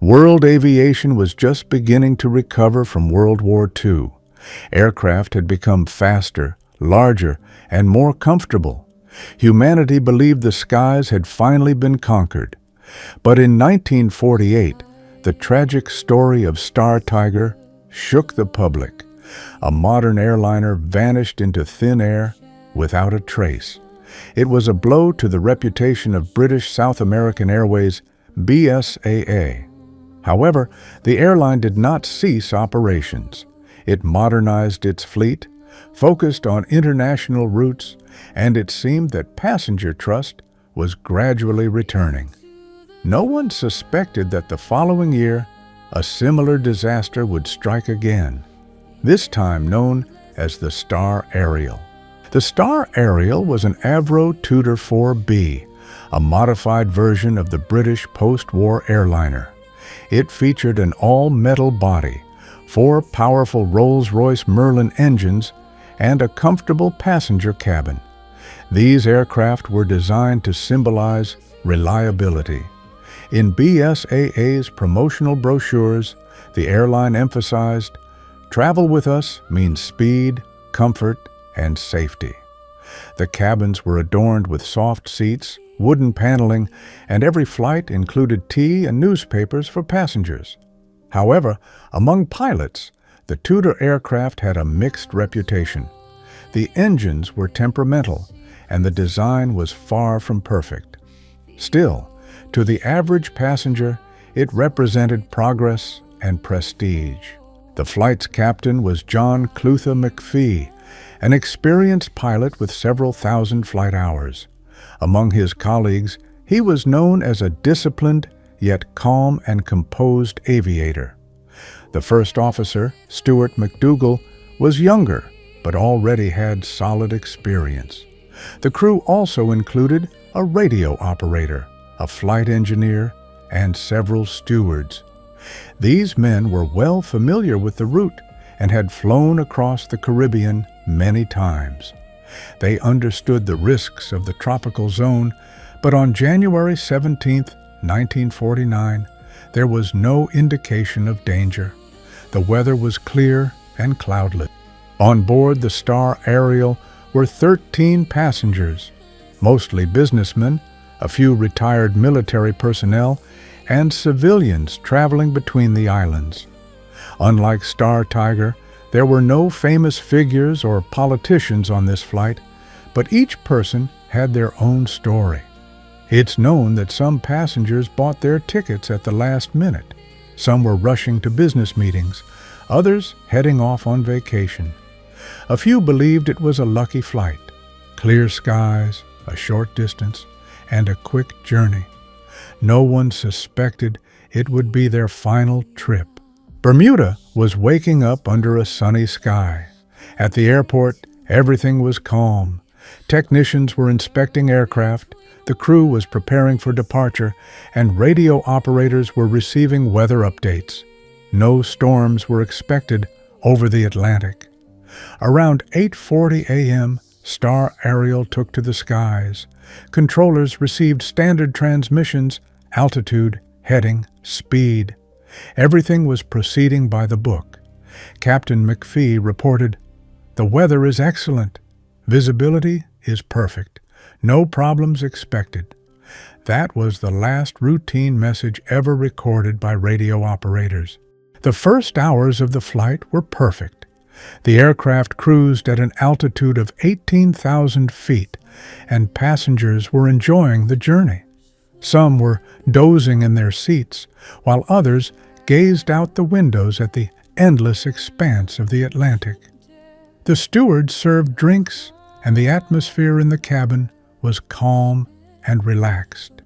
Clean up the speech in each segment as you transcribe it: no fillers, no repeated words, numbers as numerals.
World aviation was just beginning to recover from World War II. Aircraft had become faster, larger, and more comfortable. Humanity believed the skies had finally been conquered. But in 1948, the tragic story of Star Tiger shook the public. A modern airliner vanished into thin air without a trace. It was a blow to the reputation of British South American Airways, BSAA. However, the airline did not cease operations. It modernized its fleet, focused on international routes, and it seemed that passenger trust was gradually returning. No one suspected that the following year, a similar disaster would strike again, this time known as the Star Ariel. The Star Ariel was an Avro Tudor 4B, a modified version of the British post-war airliner. It featured an all-metal body, 4 powerful Rolls-Royce Merlin engines, and a comfortable passenger cabin. These aircraft were designed to symbolize reliability. In BSAA's promotional brochures, the airline emphasized, "Travel with us means speed, comfort, and safety." The cabins were adorned with soft seats, wooden paneling, and every flight included tea and newspapers for passengers. However, among pilots, the Tudor aircraft had a mixed reputation. The engines were temperamental, and the design was far from perfect. Still, to the average passenger, it represented progress and prestige. The flight's captain was John Clutha McPhee, an experienced pilot with several thousand flight hours. Among his colleagues, he was known as a disciplined yet calm and composed aviator. The first officer, Stuart McDougall, was younger but already had solid experience. The crew also included a radio operator, a flight engineer, and several stewards. These men were well familiar with the route and had flown across the Caribbean many times. They understood the risks of the tropical zone, but on January 17, 1949, there was no indication of danger. The weather was clear and cloudless. On board the Star Ariel were 13 passengers, mostly businessmen, a few retired military personnel, and civilians traveling between the islands. Unlike Star Tiger, there were no famous figures or politicians on this flight, but each person had their own story. It's known that some passengers bought their tickets at the last minute. Some were rushing to business meetings, others heading off on vacation. A few believed it was a lucky flight, clear skies, a short distance, and a quick journey. No one suspected it would be their final trip. Bermuda was waking up under a sunny sky. At the airport, everything was calm. Technicians were inspecting aircraft, the crew was preparing for departure, and radio operators were receiving weather updates. No storms were expected over the Atlantic. Around 8:40 a.m., Star Ariel took to the skies. Controllers received standard transmissions, altitude, heading, speed. Everything was proceeding by the book. Captain McPhee reported, "The weather is excellent. Visibility is perfect. No problems expected." That was the last routine message ever recorded by radio operators. The first hours of the flight were perfect. The aircraft cruised at an altitude of 18,000 feet, and passengers were enjoying the journey. Some were dozing in their seats, while others gazed out the windows at the endless expanse of the Atlantic. The stewards served drinks, and the atmosphere in the cabin was calm and relaxed.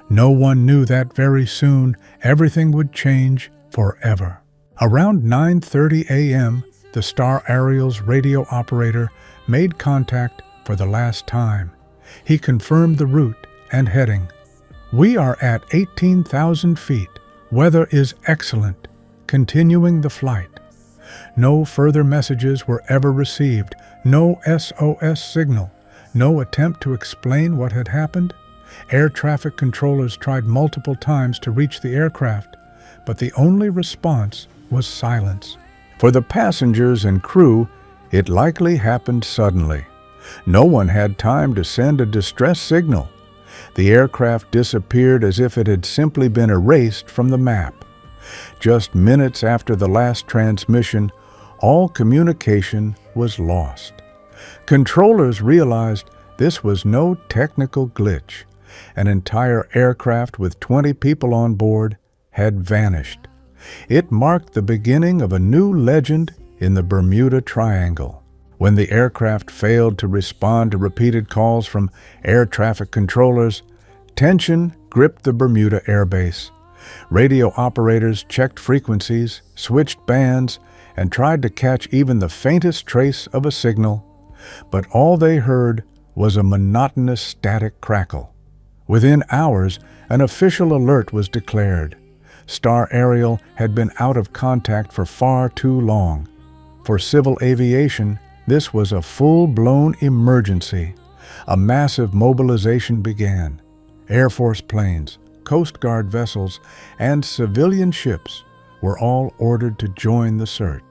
No one knew that very soon everything would change forever. Around 9:30 a.m., the Star Ariel's radio operator made contact for the last time. He confirmed the route and heading. "We are at 18,000 feet. Weather is excellent. Continuing the flight." No further messages were ever received, no SOS signal, no attempt to explain what had happened. Air traffic controllers tried multiple times to reach the aircraft, but the only response was silence. For the passengers and crew, it likely happened suddenly. No one had time to send a distress signal. The aircraft disappeared as if it had simply been erased from the map. Just minutes after the last transmission, all communication was lost. Controllers realized this was no technical glitch. An entire aircraft with 20 people on board had vanished. It marked the beginning of a new legend in the Bermuda Triangle. When the aircraft failed to respond to repeated calls from air traffic controllers, tension gripped the Bermuda airbase. Radio operators checked frequencies, switched bands, and tried to catch even the faintest trace of a signal, but all they heard was a monotonous static crackle. Within hours, an official alert was declared. Star Ariel had been out of contact for far too long. For civil aviation, this was a full-blown emergency. A massive mobilization began. Air Force planes, Coast Guard vessels, and civilian ships were all ordered to join the search.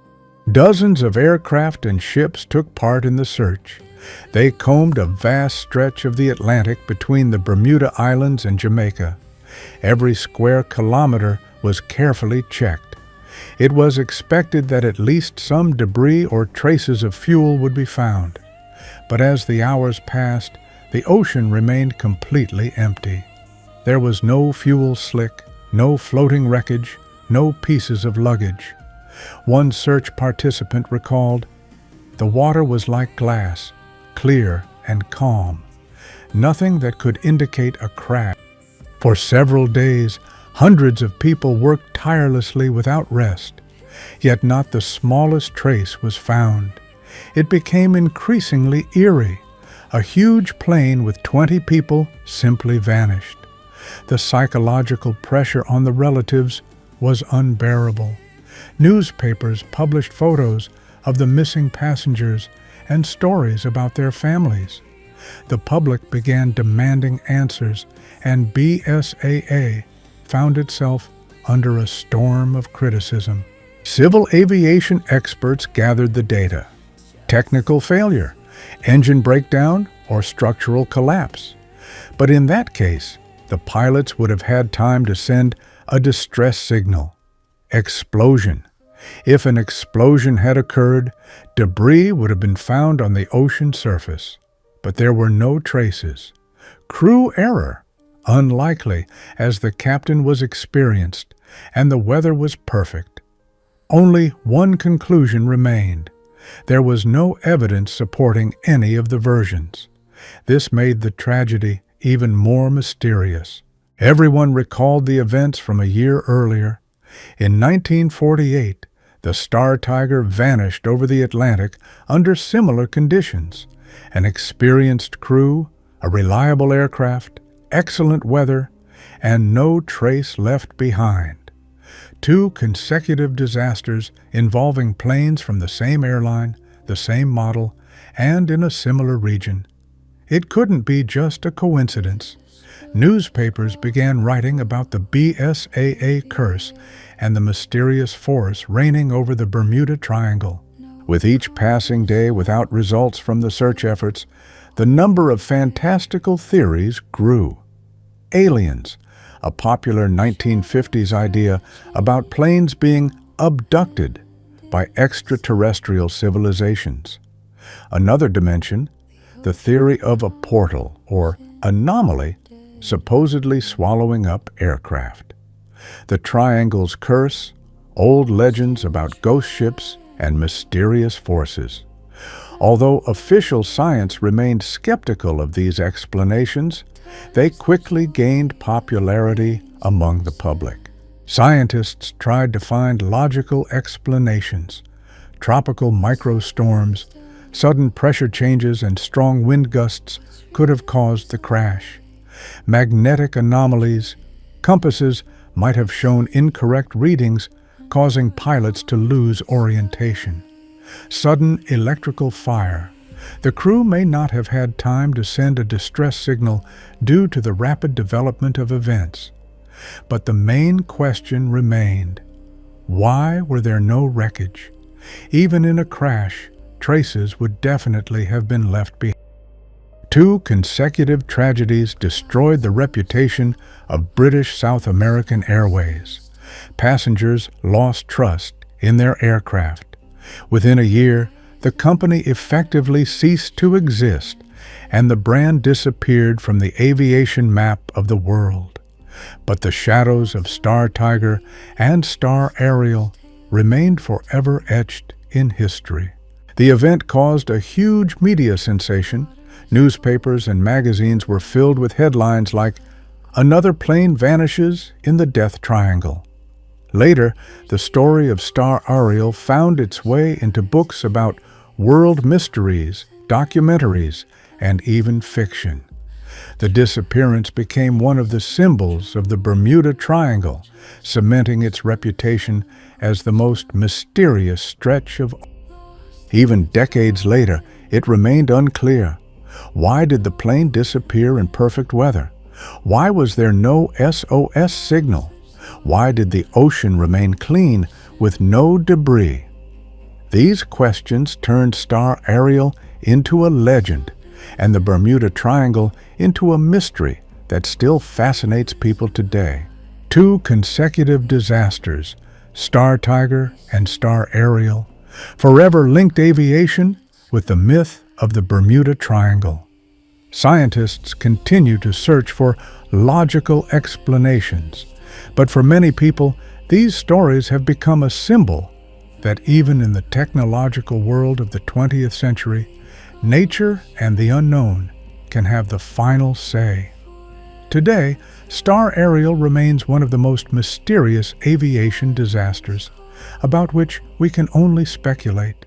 Dozens of aircraft and ships took part in the search. They combed a vast stretch of the Atlantic between the Bermuda Islands and Jamaica. Every square kilometer was carefully checked. It was expected that at least some debris or traces of fuel would be found. But as the hours passed, the ocean remained completely empty. There was no fuel slick, no floating wreckage, no pieces of luggage. One search participant recalled, "The water was like glass, clear and calm. Nothing that could indicate a crash." For several days, hundreds of people worked tirelessly without rest, yet not the smallest trace was found. It became increasingly eerie. A huge plane with 20 people simply vanished. The psychological pressure on the relatives was unbearable. Newspapers published photos of the missing passengers and stories about their families. The public began demanding answers, and BSAA found itself under a storm of criticism. Civil aviation experts gathered the data. Technical failure, engine breakdown, or structural collapse. But in that case, the pilots would have had time to send a distress signal. Explosion. If an explosion had occurred, debris would have been found on the ocean surface. But there were no traces. Crew error. Unlikely, as the captain was experienced and the weather was perfect. Only one conclusion remained. There was no evidence supporting any of the versions. This made the tragedy even more mysterious. Everyone recalled the events from a year earlier. In 1948, the Star Tiger vanished over the Atlantic under similar conditions. An experienced crew, a reliable aircraft, excellent weather, and no trace left behind. 2 consecutive disasters involving planes from the same airline, the same model, and in a similar region. It couldn't be just a coincidence. Newspapers began writing about the BSAA curse and the mysterious force reigning over the Bermuda Triangle. With each passing day without results from the search efforts, the number of fantastical theories grew. Aliens, a popular 1950s idea about planes being abducted by extraterrestrial civilizations. Another dimension, the theory of a portal or anomaly supposedly swallowing up aircraft. The Triangle's curse, old legends about ghost ships and mysterious forces. Although official science remained skeptical of these explanations, they quickly gained popularity among the public. Scientists tried to find logical explanations. Tropical microstorms, sudden pressure changes, and strong wind gusts could have caused the crash. Magnetic anomalies, compasses might have shown incorrect readings, causing pilots to lose orientation. Sudden electrical fire. The crew may not have had time to send a distress signal due to the rapid development of events. But the main question remained: why were there no wreckage? Even in a crash, traces would definitely have been left behind. 2 consecutive tragedies destroyed the reputation of British South American Airways. Passengers lost trust in their aircraft. Within a year, the company effectively ceased to exist, and the brand disappeared from the aviation map of the world. But the shadows of Star Tiger and Star Ariel remained forever etched in history. The event caused a huge media sensation. Newspapers and magazines were filled with headlines like, "Another plane vanishes in the Death Triangle." Later, the story of Star Ariel found its way into books about world mysteries, documentaries, and even fiction. The disappearance became one of the symbols of the Bermuda Triangle, cementing its reputation as the most mysterious stretch of all. Even decades later, it remained unclear. Why did the plane disappear in perfect weather? Why was there no SOS signal? Why did the ocean remain clean with no debris? These questions turned Star Ariel into a legend, and the Bermuda Triangle into a mystery that still fascinates people today. 2 consecutive disasters, Star Tiger and Star Ariel, forever linked aviation with the myth of the Bermuda Triangle. Scientists continue to search for logical explanations, but for many people, these stories have become a symbol that even in the technological world of the 20th century, nature and the unknown can have the final say. Today, Star Ariel remains one of the most mysterious aviation disasters, about which we can only speculate.